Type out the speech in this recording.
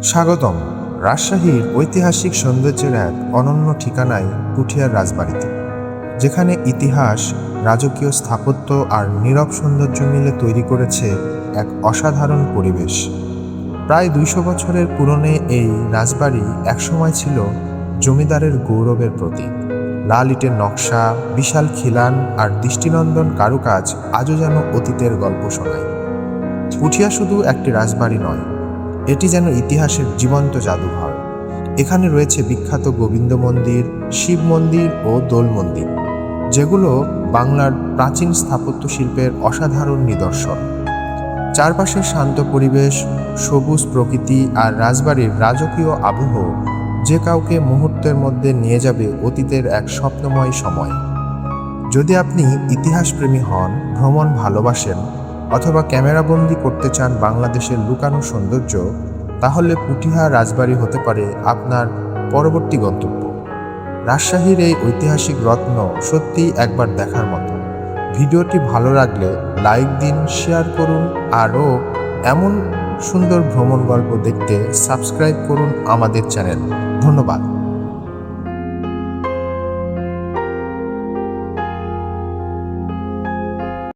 স্বাগতম রাজশাহীর ঐতিহাসিক সৌন্দর্যের এক অনন্য ঠিকানায় পুঠিয়ার রাজবাড়িতে, যেখানে ইতিহাস, রাজকীয় স্থাপত্য আর নীরব সৌন্দর্য মিলে তৈরি করেছে এক অসাধারণ পরিবেশ। প্রায় ২০০ বছরের পুরনো এই রাজবাড়ি একসময় ছিল জমিদারের গৌরবের প্রতীক। লাল ইটের নকশা, বিশাল খিলান আর দৃষ্টিনন্দন কারুকাজ আজও যেন অতীতের গল্প শোনায়। পুঠিয়া শুধু একটি রাজবাড়ি নয়, এটি যেন ইতিহাসের জীবন্ত জাদুঘর। এখানে রয়েছে বিখ্যাত গোবিন্দ মন্দির, শিব মন্দির ও দোল মন্দির, যেগুলো বাংলার প্রাচীন স্থাপত্য শিল্পের অসাধারণ নিদর্শন। চারপাশের শান্ত পরিবেশ, সবুজ প্রকৃতি আর রাজবাড়ির রাজকীয় আবহ যে কাউকে মুহূর্তের মধ্যে নিয়ে যাবে অতীতের এক স্বপ্নময় সময়। যদি আপনি ইতিহাসপ্রেমী হন, ভ্রমণ ভালোবাসেন অথবা ক্যামেরাবন্দি করতে চান বাংলাদেশের লুকানো সৌন্দর্য, তাহলে পুঠিয়া রাজবাড়ি হতে পারে আপনার পরবর্তী গন্তব্য। রাজশাহীর এই ঐতিহাসিক রত্ন সত্যিই একবার দেখার মতো। ভিডিওটি ভালো লাগলে লাইক দিন, শেয়ার করুন, আরও এমন সুন্দর ভ্রমণ গল্প দেখতে সাবস্ক্রাইব করুন আমাদের চ্যানেল। ধন্যবাদ।